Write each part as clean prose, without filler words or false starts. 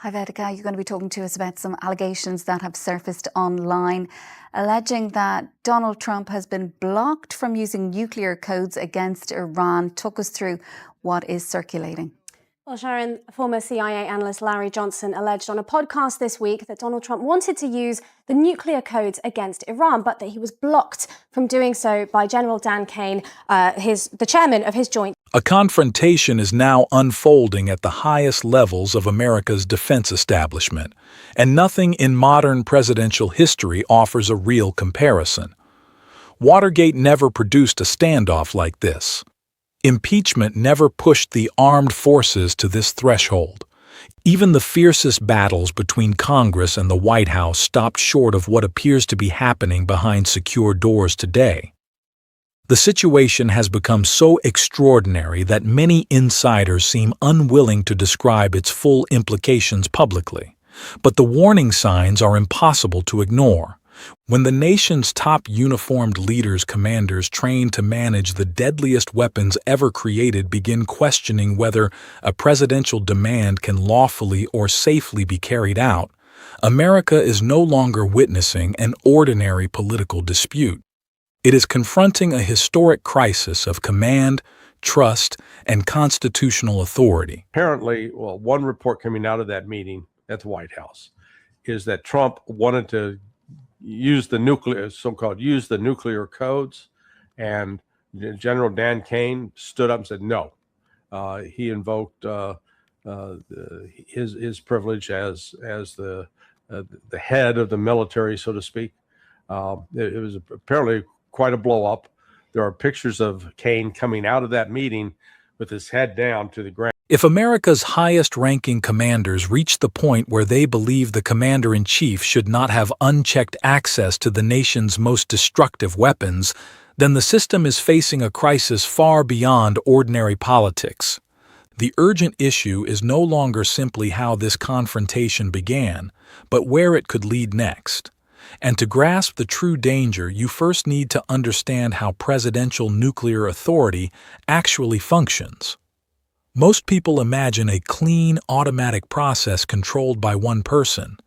Hi Vedika, you're going to be talking to us about some allegations that have surfaced online, alleging that Donald Trump has been blocked from using nuclear codes against Iran. Talk us through what is circulating. Well, Sharon, former CIA analyst Larry Johnson alleged on a podcast this week that Donald Trump wanted to use the nuclear codes against Iran, but that he was blocked from doing so by General Dan Kane, the chairman of his joint. A confrontation is now unfolding at the highest levels of America's defense establishment, and nothing in modern presidential history offers a real comparison. Watergate never produced a standoff like this. Impeachment never pushed the armed forces to this threshold. Even the fiercest battles between Congress and the White House stopped short of what appears to be happening behind secure doors today. The situation has become so extraordinary that many insiders seem unwilling to describe its full implications publicly. But the warning signs are impossible to ignore. When the nation's top uniformed leaders, commanders trained to manage the deadliest weapons ever created, begin questioning whether a presidential demand can lawfully or safely be carried out, America is no longer witnessing an ordinary political dispute. It is confronting a historic crisis of command, trust, and constitutional authority. Apparently, one report coming out of that meeting at the White House is that Trump wanted to use the nuclear codes, and General Dan Kane stood up and said no. He invoked his privilege as the head of the military, so to speak. It was apparently quite a blow up. There are pictures of Kane coming out of that meeting with his head down to the ground. If America's highest-ranking commanders reach the point where they believe the commander-in-chief should not have unchecked access to the nation's most destructive weapons, then the system is facing a crisis far beyond ordinary politics. The urgent issue is no longer simply how this confrontation began, but where it could lead next. And to grasp the true danger, you first need to understand how presidential nuclear authority actually functions. Most people imagine a clean, automatic process controlled by one person.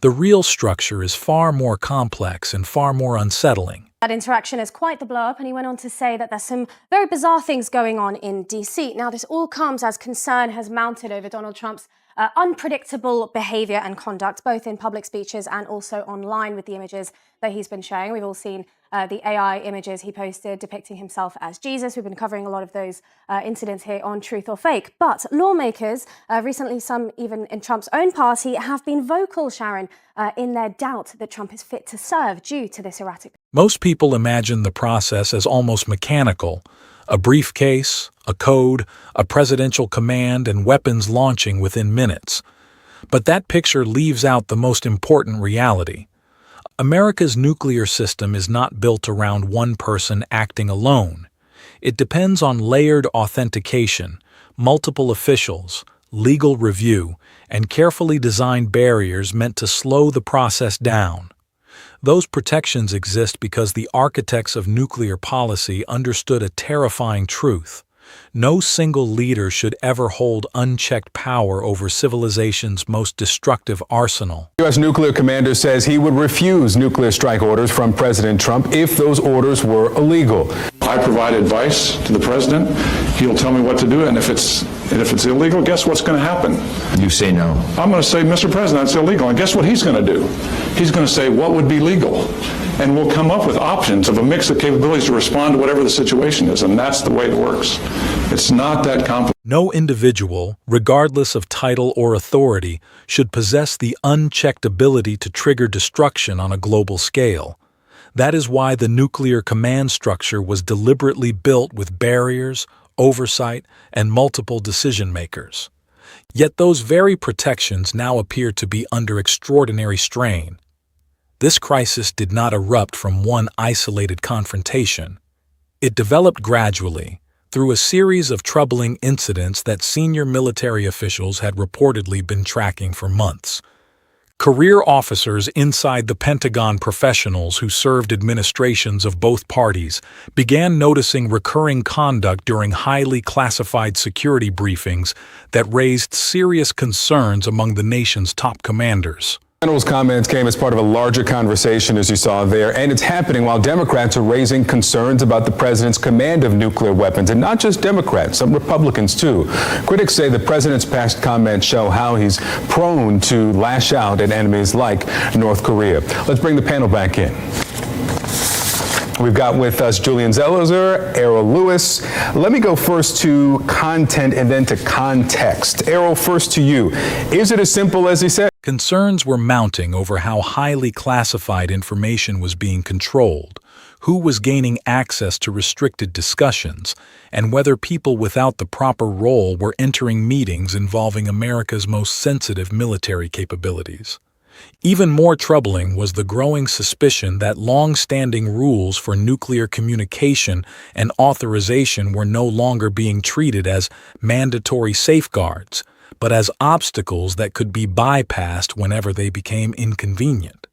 The real structure is far more complex and far more unsettling. That interaction is quite the blow-up, and he went on to say that there's some very bizarre things going on in D.C. Now, this all comes as concern has mounted over Donald Trump's unpredictable behavior and conduct, both in public speeches and also online with the images that he's been sharing. We've all seen the AI images he posted depicting himself as Jesus. We've been covering a lot of those incidents here on Truth or Fake. But lawmakers, recently some even in Trump's own party, have been vocal, Sharon, in their doubt that Trump is fit to serve due to this erratic. Most people imagine the process as almost mechanical. A briefcase, a code, a presidential command, and weapons launching within minutes. But that picture leaves out the most important reality. America's nuclear system is not built around one person acting alone. It depends on layered authentication, multiple officials, legal review, and carefully designed barriers meant to slow the process down. Those protections exist because the architects of nuclear policy understood a terrifying truth. No single leader should ever hold unchecked power over civilization's most destructive arsenal. U.S. nuclear commander says he would refuse nuclear strike orders from President Trump if those orders were illegal. I provide advice to the president. He'll tell me what to do, and if it's illegal, guess what's going to happen? You say no. I'm going to say, Mr. President, it's illegal. And guess what he's going to do? He's going to say, what would be legal? And we'll come up with options of a mix of capabilities to respond to whatever the situation is. And that's the way it works. It's not that complicated. No individual, regardless of title or authority, should possess the unchecked ability to trigger destruction on a global scale. That is why the nuclear command structure was deliberately built with barriers, oversight, and multiple decision-makers. Yet those very protections now appear to be under extraordinary strain. This crisis did not erupt from one isolated confrontation. It developed gradually, through a series of troubling incidents that senior military officials had reportedly been tracking for months. Career officers inside the Pentagon, professionals who served administrations of both parties, began noticing recurring conduct during highly classified security briefings that raised serious concerns among the nation's top commanders. The general's comments came as part of a larger conversation, as you saw there, and it's happening while Democrats are raising concerns about the president's command of nuclear weapons, and not just Democrats, some Republicans too. Critics say the president's past comments show how he's prone to lash out at enemies like North Korea. Let's bring the panel back in. We've got with us Julian Zelizer, Errol Louis. Let me go first to content and then to context. Errol, first to you. Is it as simple as he said? Concerns were mounting over how highly classified information was being controlled, who was gaining access to restricted discussions, and whether people without the proper role were entering meetings involving America's most sensitive military capabilities. Even more troubling was the growing suspicion that long-standing rules for nuclear communication and authorization were no longer being treated as mandatory safeguards, but as obstacles that could be bypassed whenever they became inconvenient.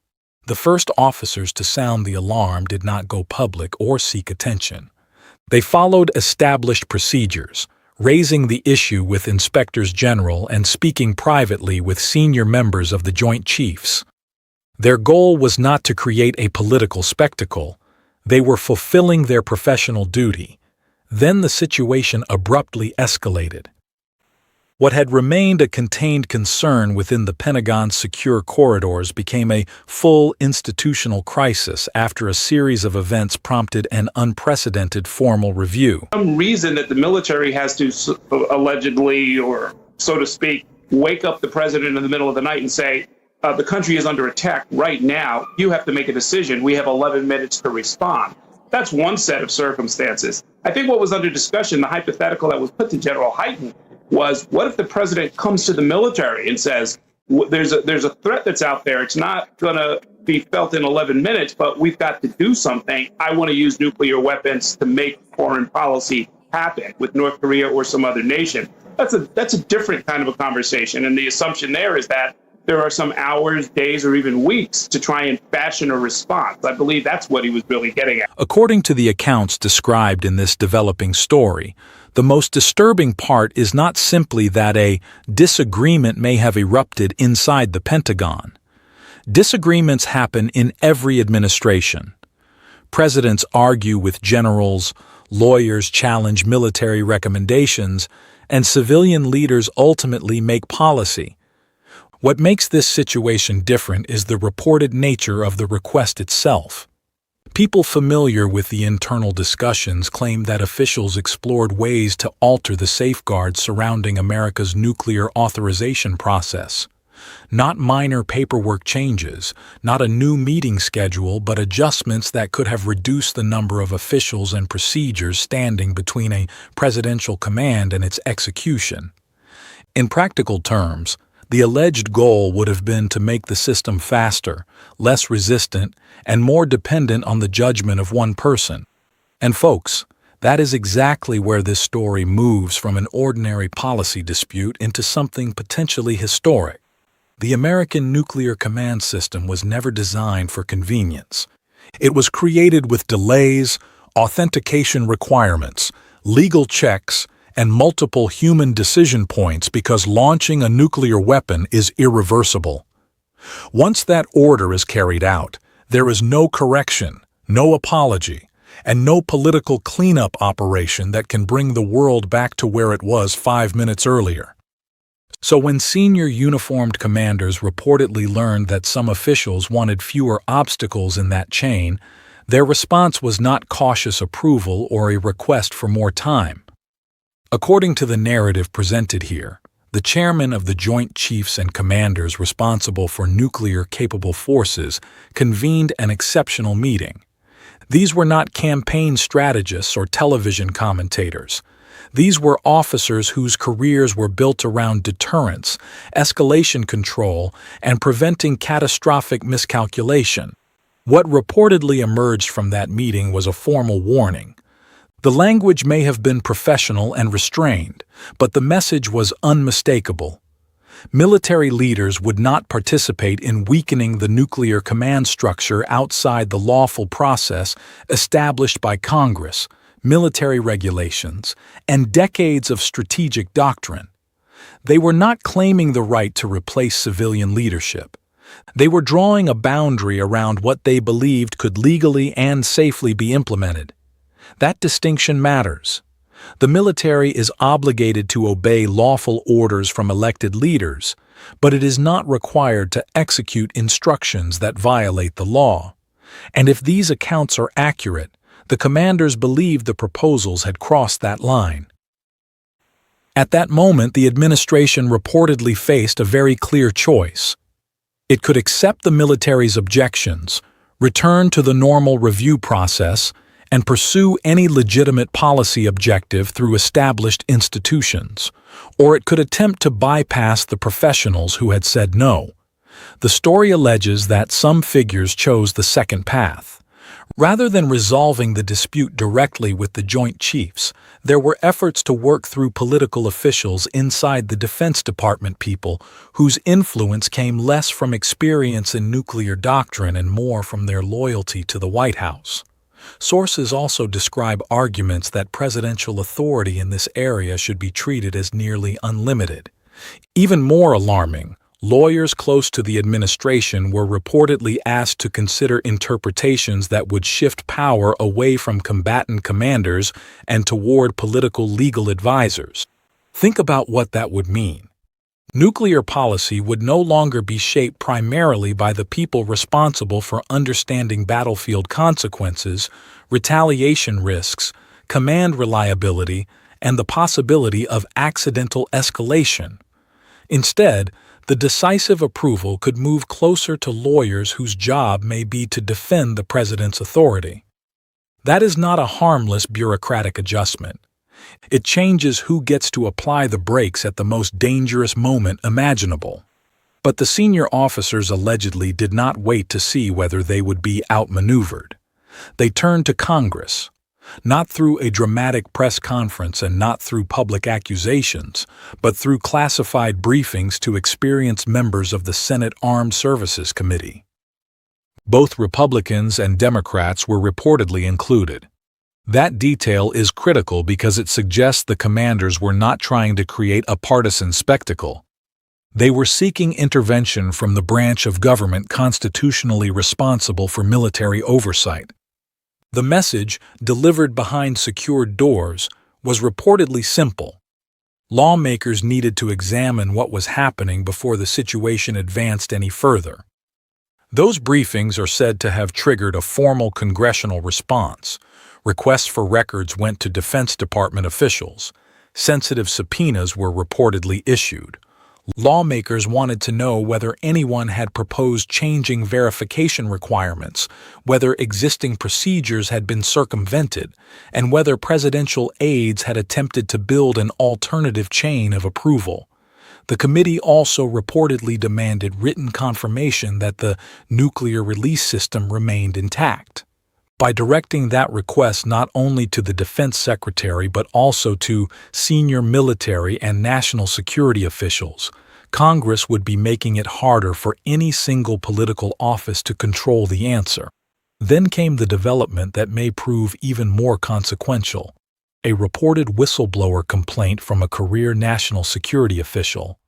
The first officers to sound the alarm did not go public or seek attention. They followed established procedures, raising the issue with inspectors general and speaking privately with senior members of the Joint Chiefs. Their goal was not to create a political spectacle. They were fulfilling their professional duty. Then the situation abruptly escalated. What had remained a contained concern within the Pentagon's secure corridors became a full institutional crisis after a series of events prompted an unprecedented formal review. Some reason that the military has to allegedly, or so to speak, wake up the president in the middle of the night and say, the country is under attack right now. You have to make a decision. We have 11 minutes to respond. That's one set of circumstances. I think what was under discussion, the hypothetical that was put to General Hyten, was what if the president comes to the military and says, there's a threat that's out there. It's not going to be felt in 11 minutes, but we've got to do something. I want to use nuclear weapons to make foreign policy happen with North Korea or some other nation. That's a different kind of a conversation. And the assumption there is that there are some hours, days, or even weeks to try and fashion a response. I believe that's what he was really getting at. According to the accounts described in this developing story, the most disturbing part is not simply that a disagreement may have erupted inside the Pentagon. Disagreements happen in every administration. Presidents argue with generals, lawyers challenge military recommendations, and civilian leaders ultimately make policy. What makes this situation different is the reported nature of the request itself. People familiar with the internal discussions claim that officials explored ways to alter the safeguards surrounding America's nuclear authorization process. Not minor paperwork changes, not a new meeting schedule, but adjustments that could have reduced the number of officials and procedures standing between a presidential command and its execution. In practical terms, the alleged goal would have been to make the system faster, less resistant, and more dependent on the judgment of one person. And folks, that is exactly where this story moves from an ordinary policy dispute into something potentially historic. The American nuclear command system was never designed for convenience. It was created with delays, authentication requirements, legal checks, and multiple human decision points because launching a nuclear weapon is irreversible. Once that order is carried out, there is no correction, no apology, and no political cleanup operation that can bring the world back to where it was 5 minutes earlier. So when senior uniformed commanders reportedly learned that some officials wanted fewer obstacles in that chain, their response was not cautious approval or a request for more time. According to the narrative presented here, the chairman of the Joint Chiefs and Commanders responsible for nuclear-capable forces convened an exceptional meeting. These were not campaign strategists or television commentators. These were officers whose careers were built around deterrence, escalation control, and preventing catastrophic miscalculation. What reportedly emerged from that meeting was a formal warning. The language may have been professional and restrained, but the message was unmistakable. Military leaders would not participate in weakening the nuclear command structure outside the lawful process established by Congress, military regulations, and decades of strategic doctrine. They were not claiming the right to replace civilian leadership. They were drawing a boundary around what they believed could legally and safely be implemented. That distinction matters. The military is obligated to obey lawful orders from elected leaders, but it is not required to execute instructions that violate the law. And if these accounts are accurate, the commanders believed the proposals had crossed that line. At that moment, the administration reportedly faced a very clear choice. It could accept the military's objections, return to the normal review process, and pursue any legitimate policy objective through established institutions, or it could attempt to bypass the professionals who had said no. The story alleges that some figures chose the second path. Rather than resolving the dispute directly with the Joint Chiefs, there were efforts to work through political officials inside the Defense Department, people whose influence came less from experience in nuclear doctrine and more from their loyalty to the White House. Sources also describe arguments that presidential authority in this area should be treated as nearly unlimited. Even more alarming, lawyers close to the administration were reportedly asked to consider interpretations that would shift power away from combatant commanders and toward political legal advisors. Think about what that would mean. Nuclear policy would no longer be shaped primarily by the people responsible for understanding battlefield consequences, retaliation risks, command reliability, and the possibility of accidental escalation. Instead, the decisive approval could move closer to lawyers whose job may be to defend the president's authority. That is not a harmless bureaucratic adjustment. It changes who gets to apply the brakes at the most dangerous moment imaginable. But the senior officers allegedly did not wait to see whether they would be outmaneuvered. They turned to Congress, not through a dramatic press conference and not through public accusations, but through classified briefings to experienced members of the Senate Armed Services Committee. Both Republicans and Democrats were reportedly included. That detail is critical because it suggests the commanders were not trying to create a partisan spectacle. They were seeking intervention from the branch of government constitutionally responsible for military oversight. The message, delivered behind secured doors, was reportedly simple. Lawmakers needed to examine what was happening before the situation advanced any further. Those briefings are said to have triggered a formal congressional response. Requests for records went to Defense Department officials. Sensitive subpoenas were reportedly issued. Lawmakers wanted to know whether anyone had proposed changing verification requirements, whether existing procedures had been circumvented, and whether presidential aides had attempted to build an alternative chain of approval. The committee also reportedly demanded written confirmation that the nuclear release system remained intact. By directing that request not only to the defense secretary but also to senior military and national security officials, Congress would be making it harder for any single political office to control the answer. Then came the development that may prove even more consequential: a reported whistleblower complaint from a career national security official.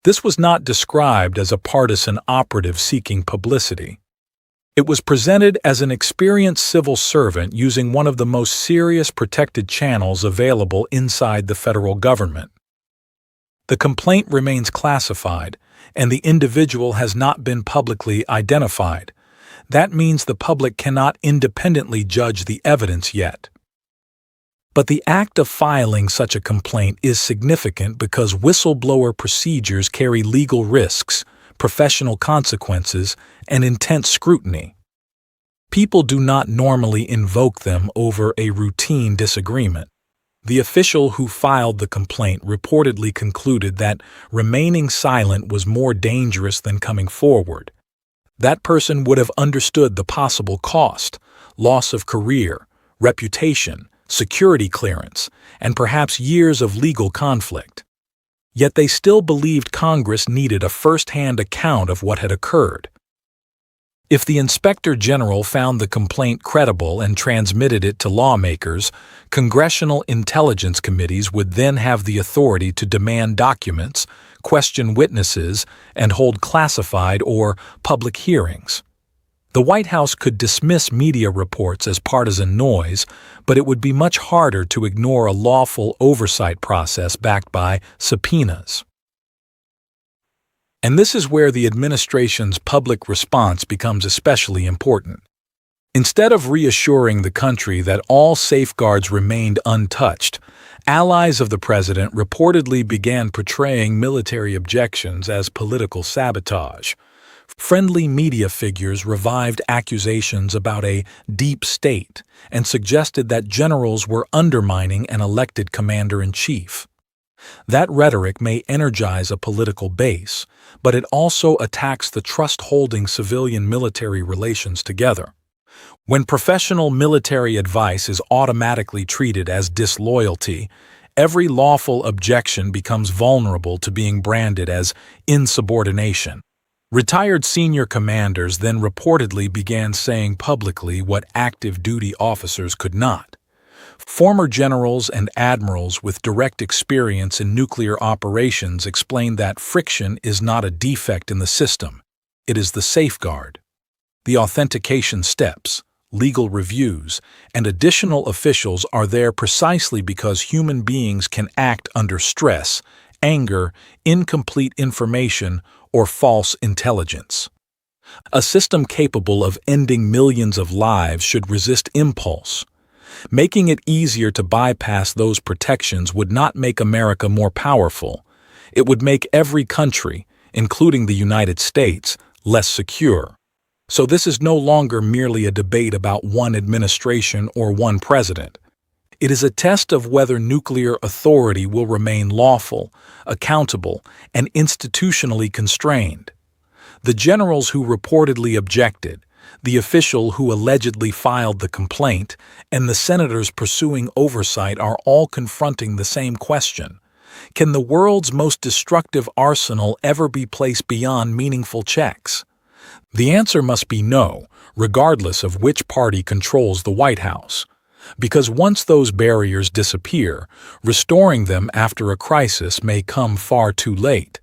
This was not described as a partisan operative seeking publicity. It was presented as an experienced civil servant using one of the most serious protected channels available inside the federal government. The complaint remains classified, and the individual has not been publicly identified. That means the public cannot independently judge the evidence yet. But the act of filing such a complaint is significant because whistleblower procedures carry legal risks, professional consequences, and intense scrutiny. People do not normally invoke them over a routine disagreement. The official who filed the complaint reportedly concluded that remaining silent was more dangerous than coming forward. That person would have understood the possible cost, loss of career, reputation, security clearance, and perhaps years of legal conflict. Yet they still believed Congress needed a first-hand account of what had occurred. If the Inspector General found the complaint credible and transmitted it to lawmakers, congressional intelligence committees would then have the authority to demand documents, question witnesses, and hold classified or public hearings. The White House could dismiss media reports as partisan noise, but it would be much harder to ignore a lawful oversight process backed by subpoenas. And this is where the administration's public response becomes especially important. Instead of reassuring the country that all safeguards remained untouched, allies of the president reportedly began portraying military objections as political sabotage. Friendly media figures revived accusations about a deep state and suggested that generals were undermining an elected commander-in-chief. That rhetoric may energize a political base, but it also attacks the trust holding civilian-military relations together. When professional military advice is automatically treated as disloyalty, every lawful objection becomes vulnerable to being branded as insubordination. Retired senior commanders then reportedly began saying publicly what active duty officers could not. Former generals and admirals with direct experience in nuclear operations explained that friction is not a defect in the system, it is the safeguard. The authentication steps, legal reviews, and additional officials are there precisely because human beings can act under stress, anger, incomplete information, or false intelligence. A system capable of ending millions of lives should resist impulse. Making it easier to bypass those protections would not make America more powerful. It would make every country, including the United States, less secure. So this is no longer merely a debate about one administration or one president. It is a test of whether nuclear authority will remain lawful, accountable, and institutionally constrained. The generals who reportedly objected, the official who allegedly filed the complaint, and the senators pursuing oversight are all confronting the same question. Can the world's most destructive arsenal ever be placed beyond meaningful checks? The answer must be no, regardless of which party controls the White House. Because once those barriers disappear, restoring them after a crisis may come far too late.